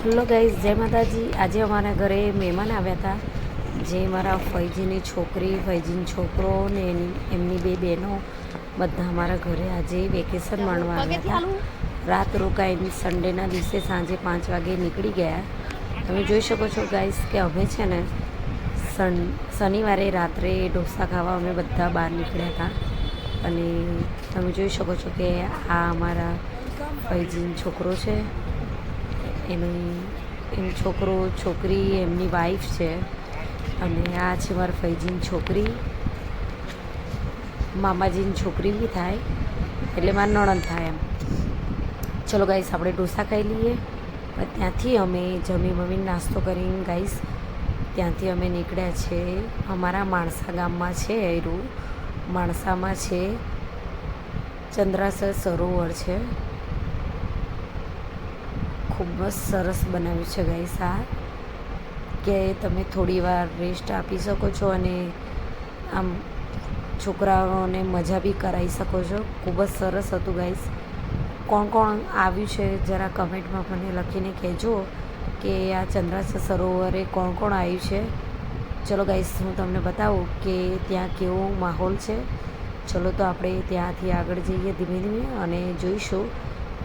Hello guys, જય માતાજી। આજે અમારા ઘરે મહેમાન આવ્યા હતા, જે મારા ફૈજીની છોકરી, ફૈજીનો છોકરો ને એમની બે બહેનો બધા અમારા ઘરે આજે વેકેશન માણવા આવ્યા હતા। રાત રોકાઈને સન્ડેના દિવસે સાંજે 5 વાગે નીકળી ગયા। તમે જોઈ શકો છો ગાઈઝ કે અમે છે ને શનિવારે રાત્રે ઢોસા ખાવા અમે બધા બહાર નીકળ્યા હતા। અને તમે જોઈ શકો છો કે આ અમારા ફૈજીનો છોકરો છે, એમ છોકરો છોકરી એમની વાઈફ છે, અને આ છે મારા ફૈજીની છોકરી, મામાજીની છોકરી બી થાય, એટલે મારા નણંદ થાય એમ। ચલો ગાઈસ, આપણે ઢોસા ખાઈ લઈએ। ત્યાંથી અમે જમી મમીને નાસ્તો કરીને ગાઈસ ત્યાંથી અમે નીકળ્યા છે અમારા માણસા ગામમાં છે, એરું માણસામાં છે ચંદ્રાસર સરોવર છે, ખૂબ જ સરસ બનાવ્યું છે ગાઈસ આ, કે તમે થોડી વાર રેસ્ટ આપી શકો છો અને આમ છોકરાઓને મજા બી કરાવી શકો છો। ખૂબ જ સરસ હતું ગાઈસ। કોણ કોણ આવ્યું છે જરા કમેન્ટમાં મને લખીને કહેજો કે આ ચંદ્રાસર સરોવરે કોણ કોણ આવ્યું છે। ચલો ગાઈસ, હું તમને બતાવું કે ત્યાં કેવો માહોલ છે। ચલો તો આપણે ત્યાંથી આગળ જઈએ ધીમે ધીમે અને જોઈશું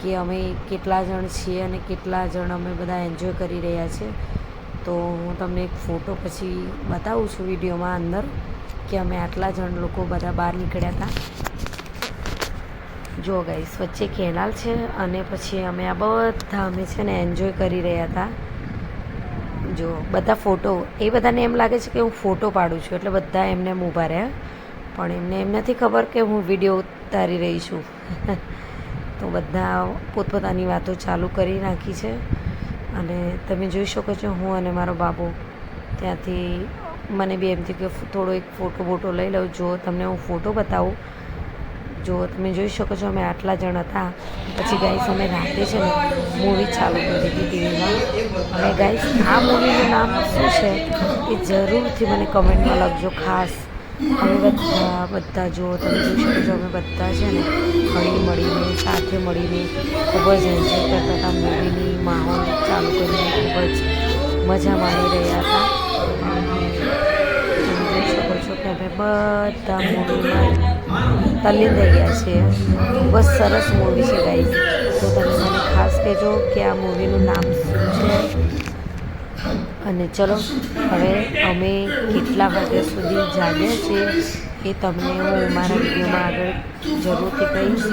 કે અમે કેટલા જણ છીએ અને કેટલા જણ અમે બધા એન્જોય કરી રહ્યા છીએ। તો હું તમને એક ફોટો પછી બતાવું છું વિડીયોમાં અંદર કે અમે આટલા જણ લોકો બધા બહાર નીકળ્યા હતા। જો ગાઈસ, વચ્ચે કેનાલ છે અને પછી અમે આ બધા અમે છે ને એન્જોય કરી રહ્યા હતા। જો બધા ફોટો, એ બધાને એમ લાગે છે કે હું ફોટો પાડું છું, એટલે બધા એમને ઊભા રહ્યા, પણ એમને એમ નથી ખબર કે હું વિડીયો ઉતારી રહી છું। તો બધા પોતપોતાની વાતો ચાલુ કરી નાખી છે, અને તમે જોઈ શકો છો હું અને મારો બાબુ ત્યાંથી મને બી એમ થયું કે થોડો એક ફોટો બોટો લઈ લઉં। જો તમને હું ફોટો બતાવું, જો તમે જોઈ શકો છો અમે આટલા જણ હતા। પછી ગાઈસ અમે રાતે છે ને મૂવી ચાલુ કરી હતી ટીવીમાં, અને ગાઈસ આ મૂવીનું નામ શું છે એ જરૂરથી મને કમેન્ટમાં લખજો ખાસ। અમે બધા જો તમે જોઈ શકો છો અમે બધા છે ને હળી મળીને સાથે મળીને ખૂબ જ એન્જોય કરતા હતા। મૂવીની માહોલ ચાલુ કરીને ખૂબ જ મજા માણી રહ્યા હતા। તમે જોઈ શકો છો કે અમે બધા મૂવીમાં તલ્લીન થઈ ગયા છીએ। ખૂબ જ સરસ મૂવી છે ગાઈસ। તો તમે મને ખાસ કહેજો કે આ મૂવીનું નામ શું છે। અને ચલો હવે અમે કેટલા વાગ્યા સુધી જાગ્યા છીએ એ તમને હું મારા વિડીયોમાં આગળ જરૂરથી કહીશ।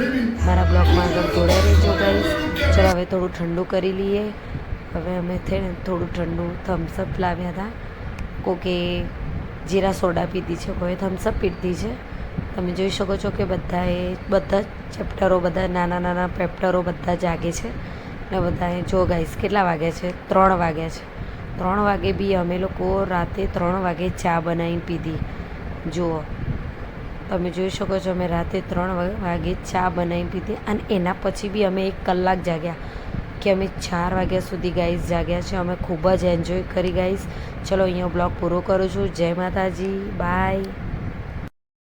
મારા બ્લોગમાં આગળ જોડાઈ રહેજો ગાઈસ। ચલો હવે થોડું ઠંડુ કરી લઈએ। હવે અમે થોડું ઠંડુ થમ્સઅપ લાવ્યા હતા, કોકે જીરા સોડા પીધી છે, કોઈ થમ્સઅપ પીધી છે। તમે જોઈ શકો છો કે બધા ચેપ્ટરો, બધા નાના નાના પેપ્ટરો બધા જાગે છે, ને બધાએ જો ગાઈસ કેટલા વાગ્યા છે, 3 વાગ્યા છે। 3 વાગે બી અમે લોકો રાતે 3 વાગે ચા બનાવીને પીધી। જુઓ તમે જોઈ શકો છો અમે રાતે 3 વાગે ચા બનાવીને પીધી, અને એના પછી બી અમે 1 કલાક જાગ્યા, કે અમે 4 વાગ્યા સુધી ગાઈસ જાગ્યા છે। અમે ખૂબ જ એન્જોય કરી ગાઈસ। ચલો અહીંયા બ્લોગ પૂરો કરું છું। જય માતાજી, બાય।